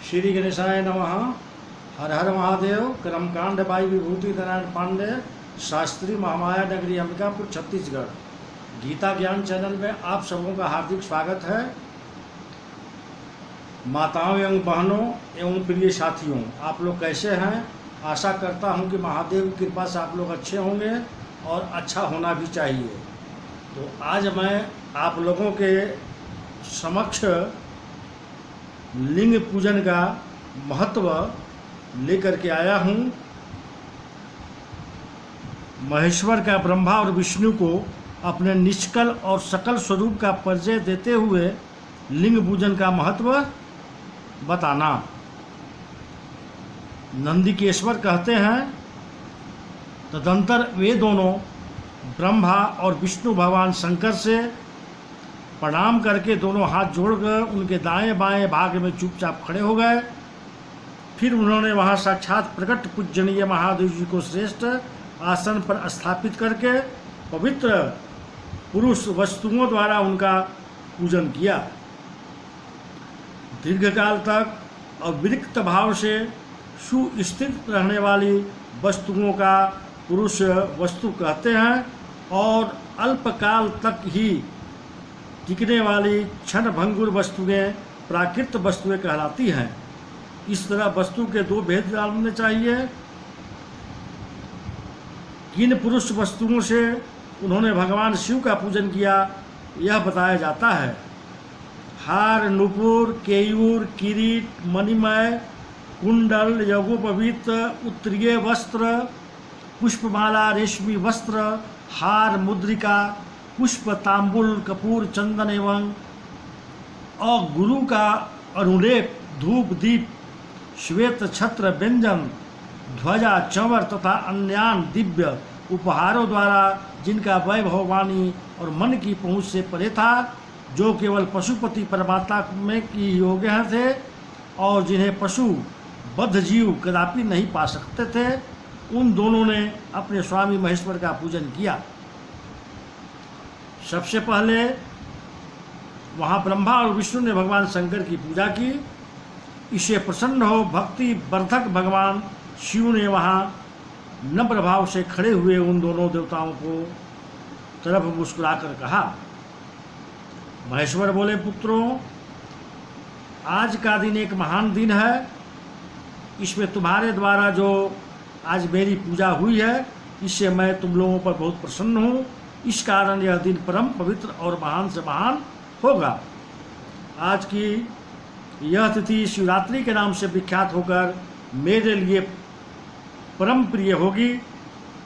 श्री गणेशाय नमः। हर हर महादेव। कर्मकांड बाई विभूति नारायण पांडे, शास्त्री, महामाया नगरी, अंबिकापुर, छत्तीसगढ़। गीता ज्ञान चैनल में आप सबों का हार्दिक स्वागत है। माताओं एवं बहनों एवं प्रिय साथियों, आप लोग कैसे हैं? आशा करता हूं कि महादेव की कृपा से आप लोग अच्छे होंगे और अच्छा होना भी चाहिए। तो आज मैं आप लोगों के समक्ष लिंग पूजन का महत्व लेकर के आया हूँ। महेश्वर का ब्रह्मा और विष्णु को अपने निष्कल और सकल स्वरूप का परिचय देते हुए लिंग पूजन का महत्व बताना। नंदिकेश्वर कहते हैं, तदंतर वे दोनों ब्रह्मा और विष्णु भगवान शंकर से प्रणाम करके दोनों हाथ जोड़कर उनके दाएं बाएं भाग में चुपचाप खड़े हो गए। फिर उन्होंने वहां साक्षात प्रकट पूजनीय महादेव जी को श्रेष्ठ आसन पर स्थापित करके पवित्र पुरुष वस्तुओं द्वारा उनका पूजन किया। दीर्घकाल तक अविरक्त भाव से सुस्थित रहने वाली वस्तुओं का पुरुष वस्तु कहते हैं और अल्पकाल तक ही टिकने वाली क्षण भंगुर वस्तुएं प्राकृत वस्तुएं कहलाती हैं। इस तरह वस्तु के दो भेद जानने चाहिए। किन पुरुष वस्तुओं से उन्होंने भगवान शिव का पूजन किया, यह बताया जाता है। हार, नुपुर, केयूर, किरीट, मणिमय, कुंडल, यज्ञोपवीत, उत्तरीय वस्त्र, पुष्पमाला, रेशमी वस्त्र, हार, मुद्रिका, पुष्प, तांबुल, कपूर, चंदन एवं गुरु का अनुलेप, धूप, दीप, श्वेत छत्र, व्यंजन, ध्वजा, चंवर तथा अन्यान दिव्य उपहारों द्वारा जिनका वैभव वाणी और मन की पहुँच से परे था, जो केवल पशुपति परमात्मा में की योग्य थे और जिन्हें पशु बद्ध जीव कदापि नहीं पा सकते थे, उन दोनों ने अपने स्वामी महेश्वर का पूजन किया। सबसे पहले वहाँ ब्रह्मा और विष्णु ने भगवान शंकर की पूजा की। इससे प्रसन्न हो भक्ति वर्धक भगवान शिव ने वहाँ नम्र भाव से खड़े हुए उन दोनों देवताओं को तरफ मुस्कुराकर कहा। महेश्वर बोले, पुत्रों, आज का दिन एक महान दिन है। इसमें तुम्हारे द्वारा जो आज मेरी पूजा हुई है, इससे मैं तुम लोगों पर बहुत प्रसन्न हूँ। इस कारण यह दिन परम पवित्र और महान से महान होगा। आज की यह तिथि शिवरात्रि के नाम से विख्यात होकर मेरे लिए परम प्रिय होगी।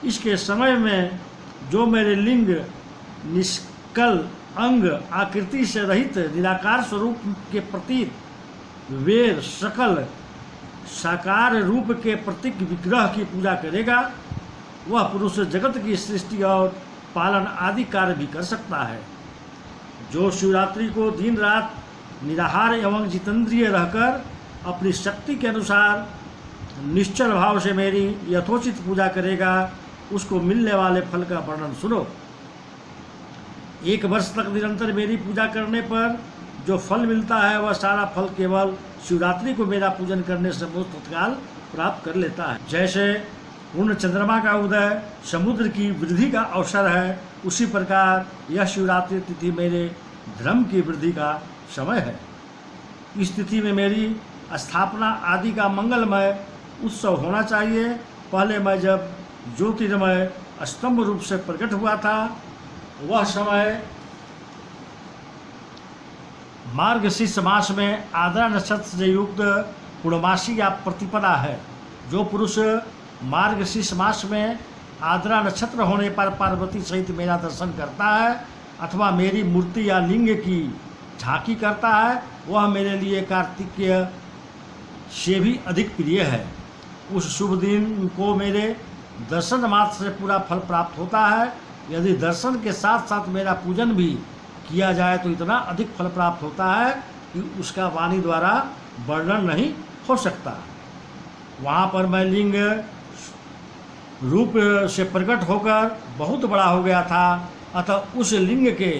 इसके समय में जो मेरे लिंग निष्कल अंग आकृति से रहित निराकार स्वरूप के प्रतीक वेर सकल साकार रूप के प्रतीक विग्रह की पूजा करेगा, वह पुरुष जगत की सृष्टि और पालन आदि कार्य भी कर सकता है। जो शिवरात्रि को दिन रात निराहार एवं जितेंद्रिय रहकर अपनी शक्ति के अनुसार निश्चल भाव से मेरी यथोचित पूजा करेगा, उसको मिलने वाले फल का वर्णन सुनो। 1 वर्ष तक निरंतर मेरी पूजा करने पर जो फल मिलता है, वह सारा फल केवल शिवरात्रि को मेरा पूजन करने से मुझ तत्काल प्राप्त कर लेता है। जैसे पूर्ण चंद्रमा का उदय समुद्र की वृद्धि का अवसर है, उसी प्रकार यह शिवरात्रि तिथि मेरे धर्म की वृद्धि का समय है। इस तिथि में मेरी स्थापना आदि का मंगलमय उत्सव होना चाहिए। पहले मैं जब ज्योतिर्मय स्तंभ रूप से प्रकट हुआ था, वह समय मार्गशीर्ष मास में आद्रा नक्षत्र से युक्त पूर्णमासी या प्रतिपदा है। जो पुरुष मार्गशीर्ष मास में आद्रा नक्षत्र होने पर पार्वती सहित मेरा दर्शन करता है अथवा मेरी मूर्ति या लिंग की झांकी करता है, वह मेरे लिए कार्तिकेय से भी अधिक प्रिय है। उस शुभ दिन को मेरे दर्शन मात्र से पूरा फल प्राप्त होता है। यदि दर्शन के साथ साथ मेरा पूजन भी किया जाए तो इतना अधिक फल प्राप्त होता है कि उसका वाणी द्वारा वर्णन नहीं हो सकता। वहाँ पर मैं लिंग रूप से प्रकट होकर बहुत बड़ा हो गया था, अतः उस लिंग के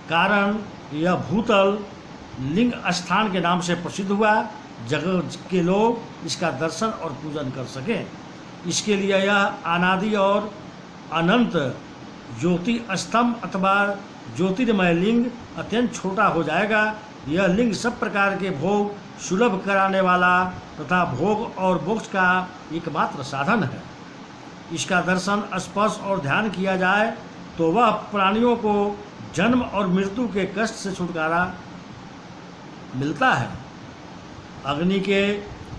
कारण यह भूतल लिंग स्थान के नाम से प्रसिद्ध हुआ। जगत के लोग इसका दर्शन और पूजन कर सकें। इसके लिए यह अनादि और अनंत ज्योति स्तंभ अथवा ज्योतिर्मय लिंग अत्यंत छोटा हो जाएगा। यह लिंग सब प्रकार के भोग सुलभ कराने वाला तथा भोग और मोक्ष का एकमात्र साधन है। इसका दर्शन, स्पर्श और ध्यान किया जाए तो वह प्राणियों को जन्म और मृत्यु के कष्ट से छुटकारा मिलता है। अग्नि के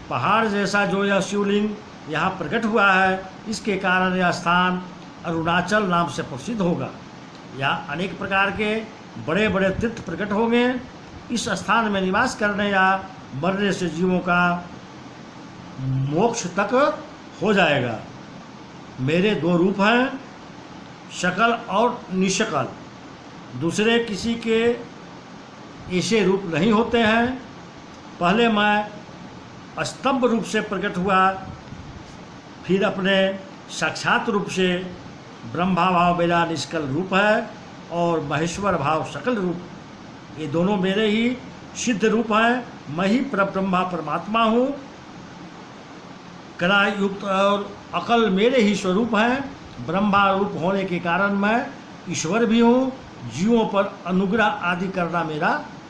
पहाड़ जैसा जो यह शिवलिंग यहाँ प्रकट हुआ है, इसके कारण यह स्थान अरुणाचल नाम से प्रसिद्ध होगा। यहाँ अनेक प्रकार के बड़े बड़े तीर्थ प्रकट होंगे। इस स्थान में निवास करने या मरने से जीवों का मोक्ष तक हो जाएगा। मेरे दो रूप हैं, शकल और निशकल। दूसरे किसी के ऐसे रूप नहीं होते हैं। पहले मैं स्तंभ रूप से प्रकट हुआ, फिर अपने साक्षात रूप से ब्रह्मा भाव मेरा निष्कल रूप है और महेश्वर भाव सकल रूप, ये दोनों मेरे ही सिद्ध रूप हैं। मैं ही परब्रह्मा परमात्मा हूँ। कला युक्त और अकल मेरे ही स्वरूप हैं। ब्रह्मा रूप होने के कारण मैं ईश्वर भी हूँ। जीवों पर अनुग्रह आदि करना मेरा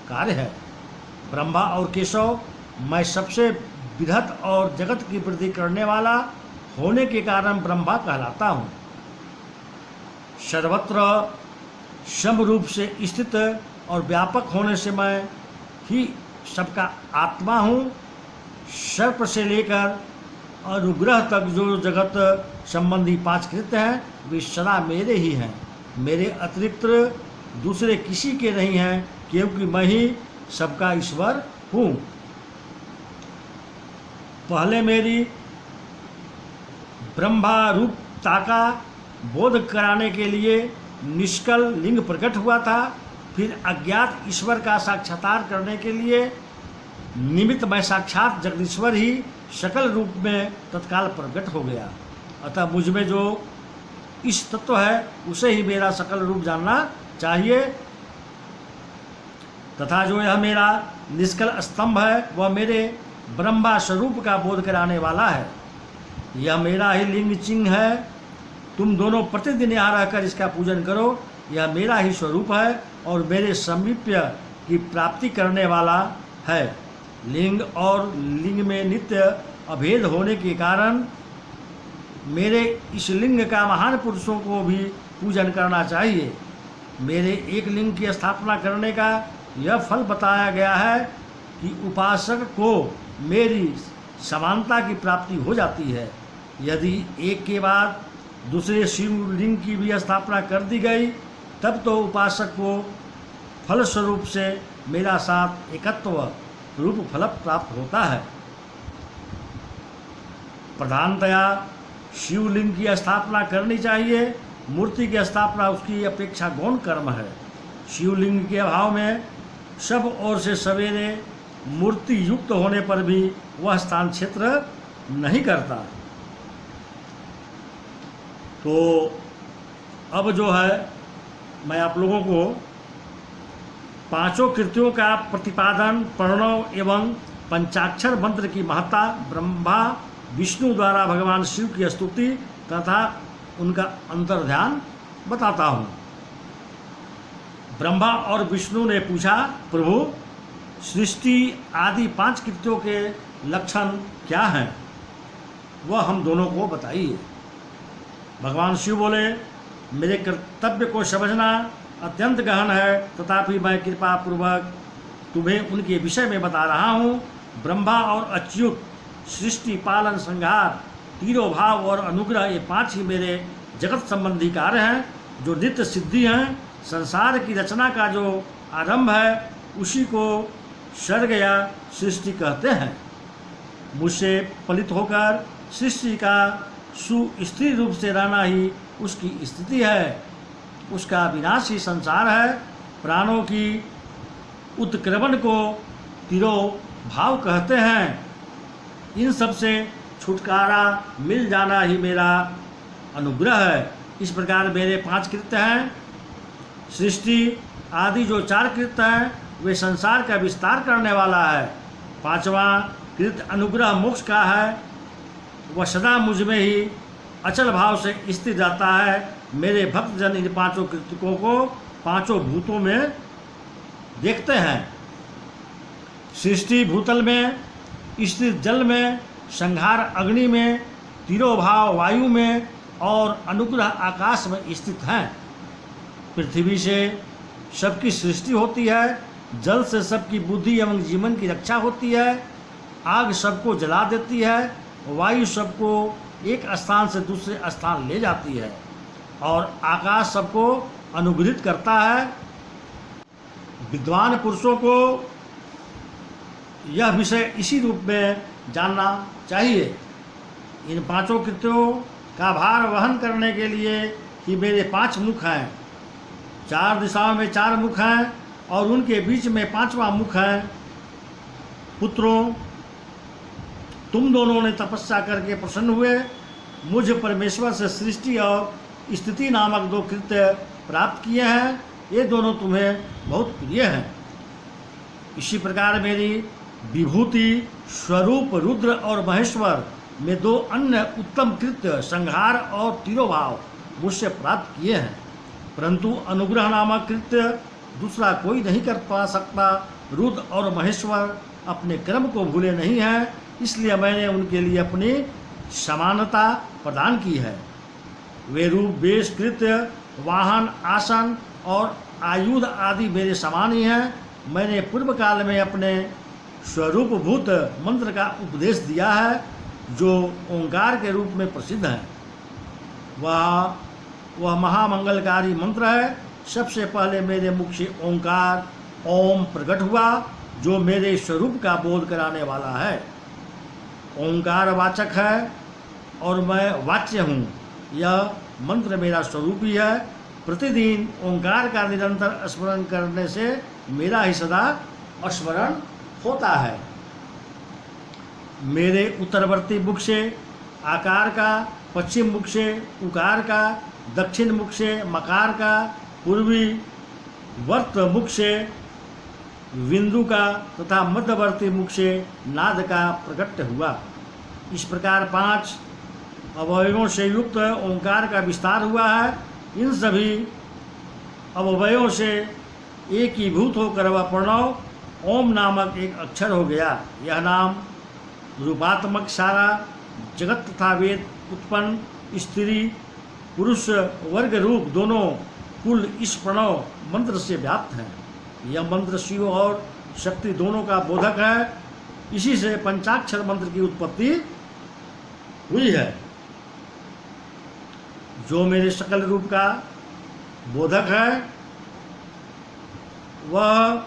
कार्य है। ब्रह्मा और केशव, मैं सबसे विधत और जगत की वृद्धि करने वाला होने के कारण ब्रह्मा कहलाता हूँ। सर्वत्र समरूप से स्थित और व्यापक होने से मैं ही सबका आत्मा हूँ। सर्प से लेकर अनुग्रह तक जो जगत संबंधी 5 कृत्य हैं, वे सदा मेरे ही हैं। मेरे अतिरिक्त दूसरे किसी के नहीं हैं, क्योंकि मैं ही सबका ईश्वर हूँ। पहले मेरी ब्रह्मा रूपता का बोध कराने के लिए निष्कल लिंग प्रकट हुआ था। फिर अज्ञात ईश्वर का साक्षात्कार करने के लिए निमित्त मैं साक्षात जगदीश्वर ही सकल रूप में तत्काल प्रकट हो गया। अतः मुझ में जो इस तत्व है उसे ही मेरा सकल रूप जानना चाहिए। तथा जो यह मेरा निष्कल स्तंभ है वह मेरे ब्रह्मा स्वरूप का बोध कराने वाला है। यह मेरा ही लिंग चिन्ह है। तुम दोनों प्रतिदिन यहाँ रहकर इसका पूजन करो। यह मेरा ही स्वरूप है और मेरे समीप्य की प्राप्ति करने वाला है। लिंग और लिंग में नित्य अभेद होने के कारण मेरे इस लिंग का महान पुरुषों को भी पूजन करना चाहिए। मेरे एक लिंग की स्थापना करने का यह फल बताया गया है कि उपासक को मेरी समानता की प्राप्ति हो जाती है। यदि एक के बाद दूसरे शिवलिंग की भी स्थापना कर दी गई, तब तो उपासक को फल स्वरूप से मेरा साथ एकत्व रूप फल प्राप्त होता है। प्रधानतया शिवलिंग की स्थापना करनी चाहिए। मूर्ति की स्थापना उसकी अपेक्षा गौण कर्म है। शिवलिंग के अभाव में सब ओर से सवेरे मूर्ति युक्त होने पर भी वह स्थान क्षेत्र नहीं करता। तो अब जो है मैं आप लोगों को 5 कृत्यों का प्रतिपादन, प्रणव एवं पंचाक्षर मंत्र की महत्ता, ब्रह्मा विष्णु द्वारा भगवान शिव की स्तुति तथा उनका अंतर्ध्यान बताता हूँ। ब्रह्मा और विष्णु ने पूछा, प्रभु सृष्टि आदि 5 कृत्यों के लक्षण क्या हैं, वह हम दोनों को बताइए। भगवान शिव बोले, मेरे कर्तव्य को समझना अत्यंत गहन है, तथापि मैं कृपा पूर्वक तुम्हें उनके विषय में बता रहा हूँ। ब्रह्मा और अच्युत, सृष्टि, पालन, संहार, तिरोभाव और अनुग्रह, ये 5 ही मेरे जगत संबंधी कार्य हैं जो नित्य सिद्धि हैं। संसार की रचना का जो आरंभ है उसी को सर्ग या सृष्टि कहते हैं। मुझसे पलित होकर सृष्टि का सुस्थिर रूप से रहना ही उसकी स्थिति है। उसका विनाश ही संसार है। प्राणों की उत्क्रमण को तिरोभाव कहते हैं। इन सब से छुटकारा मिल जाना ही मेरा अनुग्रह है। इस प्रकार मेरे 5 कृत्य हैं। सृष्टि आदि जो 4 कृत्य हैं वे संसार का विस्तार करने वाला है। पांचवा कृत अनुग्रह मोक्ष का है, वह सदा मुझ में ही अचल भाव से स्थिर रहता है। मेरे भक्तजन इन पांचों कृतिकों को पांचों भूतों में देखते हैं। सृष्टि भूतल में, स्थित जल में, संहार अग्नि में, तिरोभाव वायु में और अनुग्रह आकाश में स्थित हैं। पृथ्वी से सबकी सृष्टि होती है, जल से सबकी बुद्धि एवं जीवन की रक्षा होती है, आग सबको जला देती है, वायु सबको एक स्थान से दूसरे स्थान ले जाती है और आकाश सबको अनुग्रहित करता है। विद्वान पुरुषों को यह विषय इसी रूप में जानना चाहिए। इन पांचों कृत्यों का भार वहन करने के लिए कि मेरे 5 मुख हैं, 4 दिशाओं में 4 मुख हैं और उनके बीच में 5वां मुख है। पुत्रों, तुम दोनों ने तपस्या करके प्रसन्न हुए मुझ परमेश्वर से सृष्टि और स्थिति नामक 2 कृत्य प्राप्त किए हैं। ये दोनों तुम्हें बहुत प्रिय हैं। इसी प्रकार मेरी विभूति स्वरूप रुद्र और महेश्वर में 2 अन्य उत्तम कृत्य संहार और तिरोभाव मुझसे प्राप्त किए हैं, परंतु अनुग्रह नामक कृत्य दूसरा कोई नहीं कर पा सकता। रुद्र और महेश्वर अपने कर्म को भूले नहीं हैं, इसलिए मैंने उनके लिए अपनी समानता प्रदान की है। वे रूप वेश कृत्य वाहन आसन और आयुध आदि मेरे समान ही हैं। मैंने पूर्व काल में अपने स्वरूपभूत मंत्र का उपदेश दिया है जो ओंकार के रूप में प्रसिद्ध है। वह महामंगलकारी मंत्र है। सबसे पहले मेरे मुख से ओंकार ओम प्रकट हुआ जो मेरे स्वरूप का बोध कराने वाला है। ओंकार वाचक है और मैं वाच्य हूँ। यह मंत्र मेरा स्वरूप ही है। प्रतिदिन ओंकार का निरंतर स्मरण करने से मेरा ही सदा स्मरण होता है। मेरे उत्तरवर्ती मुख से आकार का, पश्चिम मुख से उकार का, दक्षिण मुख से मकार का, पूर्वी वर्त मुख से विंदु का तथा मध्यवर्ती मुख से नाद का प्रकट हुआ। इस प्रकार 5 अवयवों से युक्त ओंकार का विस्तार हुआ है। इन सभी अवयवों से एकीभूत होकर वह प्रणव ओम नामक एक अक्षर हो गया। यह नाम रूपात्मक सारा जगत तथा वेद उत्पन्न स्त्री पुरुष वर्ग रूप दोनों कुल इस प्रणव मंत्र से व्याप्त है। यह मंत्र शिव और शक्ति दोनों का बोधक है। इसी से पंचाक्षर मंत्र की उत्पत्ति हुई है। जो मेरे सकल रूप का बोधक है वह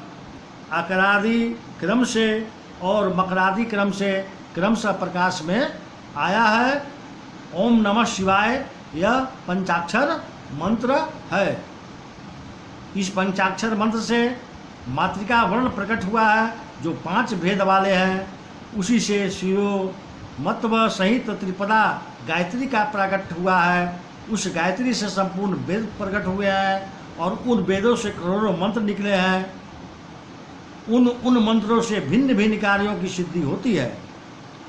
आकारादि क्रम से और मकरादि क्रम से क्रमशः प्रकाश में आया है। ओम नमः शिवाय यह पंचाक्षर मंत्र है। इस पंचाक्षर मंत्र से मातृका वर्ण प्रकट हुआ है जो 5 भेद वाले हैं। उसी से शिरोमत्व सहित त्रिपदा गायत्री का प्रकट हुआ है। उस गायत्री से संपूर्ण वेद प्रकट हुए हैं और उन वेदों से करोड़ों मंत्र निकले हैं। उन मंत्रों से भिन्न भिन्न कार्यों की सिद्धि होती है,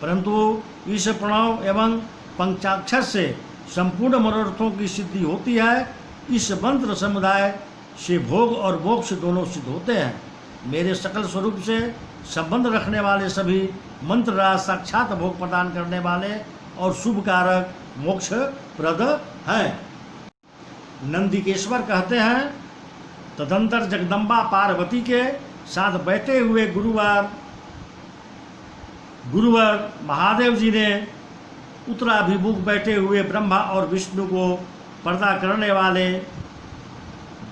परंतु इस प्रणव एवं पंचाक्षर से संपूर्ण मनोरथों की सिद्धि होती है। इस मंत्र समुदाय से भोग और मोक्ष दोनों सिद्ध होते हैं। मेरे सकल स्वरूप से संबंध रखने वाले सभी मंत्र राज साक्षात भोग प्रदान करने वाले और शुभ कारक मोक्ष प्रद हैं। नंदिकेश्वर कहते हैं, तदंतर जगदम्बा पार्वती के साथ बैठे हुए गुरुवर महादेव जी ने उत्तराभिमुख बैठे हुए ब्रह्मा और विष्णु को पर्दा करने वाले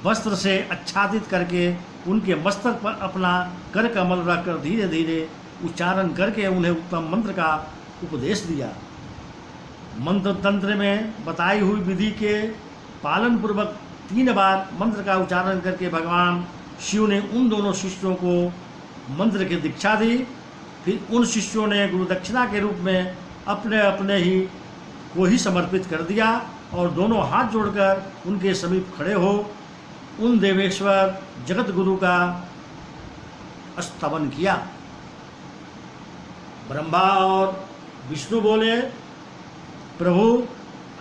वस्त्र से आच्छादित करके उनके मस्तक पर अपना कर कमल रखकर धीरे धीरे उच्चारण करके उन्हें उत्तम मंत्र का उपदेश दिया। मंत्र तंत्र में बताई हुई विधि के पालन पूर्वक 3 बार मंत्र का उच्चारण करके भगवान शिव ने उन दोनों शिष्यों को मंत्र की दीक्षा दी। फिर उन शिष्यों ने गुरु दक्षिणा के रूप में अपने अपने ही को ही समर्पित कर दिया और दोनों हाथ जोड़कर उनके समीप खड़े हो उन देवेश्वर जगत गुरु का स्तवन किया। ब्रह्मा और विष्णु बोले, प्रभु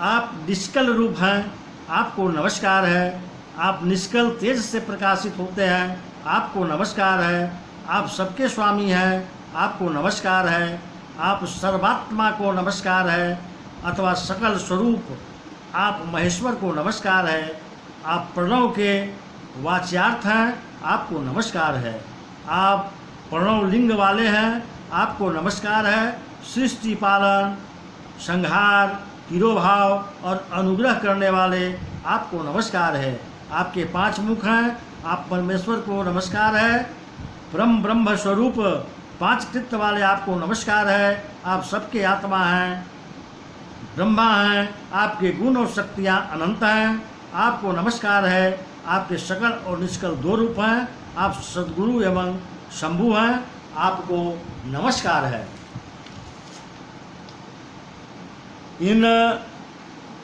आप निष्कल रूप हैं, आपको नमस्कार है। आप निष्कल तेज से प्रकाशित होते हैं, आपको नमस्कार है। आप सबके स्वामी हैं, आपको नमस्कार है। आप सर्वात्मा को नमस्कार है, अथवा सकल स्वरूप आप महेश्वर को नमस्कार है। आप प्रणव के वाच्यार्थ हैं, आपको नमस्कार है। आप प्रणव लिंग वाले हैं, आपको नमस्कार है। सृष्टि पालन, संहार, तिरोभाव और अनुग्रह करने वाले आपको नमस्कार है। आपके 5 मुख हैं, आप परमेश्वर को नमस्कार है। ब्रह्म स्वरूप 5 कृत्य वाले आपको नमस्कार है। आप सबके आत्मा हैं, ब्रह्मा हैं, आपके गुण और शक्तियाँ अनंत हैं, आपको नमस्कार है। आपके सकल और निष्कल 2 रूप हैं, आप सद्गुरु एवं शंभु हैं, आपको नमस्कार है। इन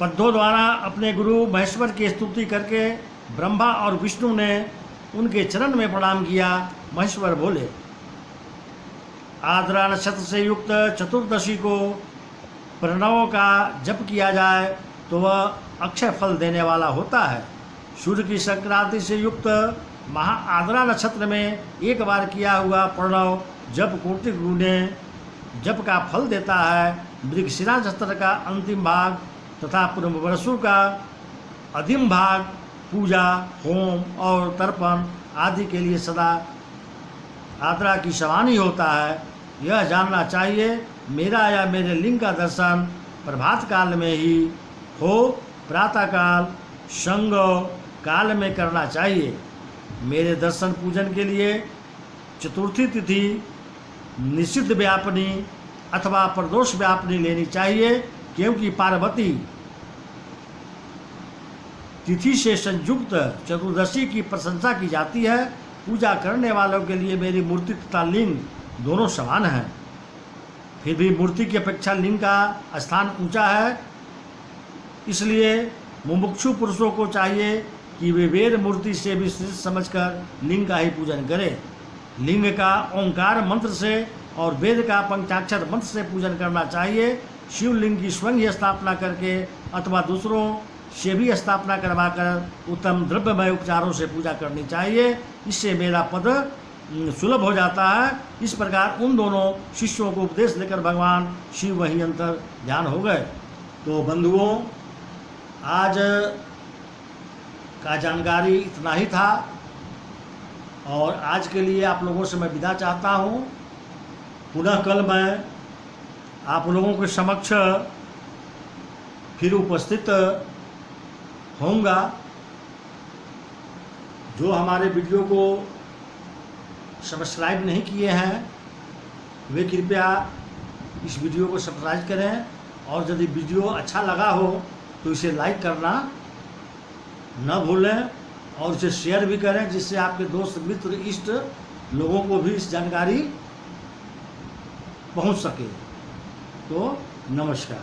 पद्यों द्वारा अपने गुरु महेश्वर की स्तुति करके ब्रह्मा और विष्णु ने उनके चरण में प्रणाम किया। महेश्वर बोले, आद्रा नक्षत्र से युक्त चतुर्दशी को प्रणवों का जप किया जाए तो वह अक्षय फल देने वाला होता है। सूर्य की संक्रांति से युक्त महा आद्रा नक्षत्र में एक बार किया हुआ प्रणव जप कोटि गुणे जप का फल देता है। मृगशिरा नक्षत्र का अंतिम भाग तथा पुनर्वसु का अधिम भाग पूजा, होम और तर्पण आदि के लिए सदा आद्रा की सवानी होता है। यह जानना चाहिए मेरा या मेरे लिंग का दर्शन प्रभात काल में ही हो, प्रातःकाल संग काल में करना चाहिए। मेरे दर्शन पूजन के लिए चतुर्थी तिथि निषिद्ध व्यापनी अथवा प्रदोष व्यापनी लेनी चाहिए, क्योंकि पार्वती तिथि से संयुक्त चतुर्दशी की प्रशंसा की जाती है। पूजा करने वालों के लिए मेरी मूर्ति तथा लिंग दोनों समान हैं। फिर भी मूर्ति की अपेक्षा लिंग का स्थान ऊंचा है, इसलिए मुमुक्षु पुरुषों को चाहिए कि वे वेद मूर्ति से भी श्रेष्ठ समझकर लिंग का ही पूजन करें। लिंग का ओंकार मंत्र से और वेद का पंचाक्षर मंत्र से पूजन करना चाहिए। शिवलिंग की स्वयं ही स्थापना करके अथवा दूसरों से भी स्थापना करवाकर उत्तम द्रव्यमय उपचारों से पूजा करनी चाहिए। इससे मेरा पद सुलभ हो जाता है। इस प्रकार उन दोनों शिष्यों को उपदेश देकर भगवान शिव वहीं अंतर ध्यान हो गए। तो बंधुओं, आज का जानकारी इतना ही था और आज के लिए आप लोगों से मैं विदा चाहता हूँ। पुनः कल मैं आप लोगों के समक्ष फिर उपस्थित होऊंगा। जो हमारे वीडियो को सब्सक्राइब नहीं किए हैं वे कृपया इस वीडियो को सब्सक्राइब करें, और यदि वीडियो अच्छा लगा हो तो इसे लाइक करना न भूलें और इसे शेयर भी करें, जिससे आपके दोस्त मित्र इष्ट लोगों को भी इस जानकारी पहुंच सके। तो नमस्कार।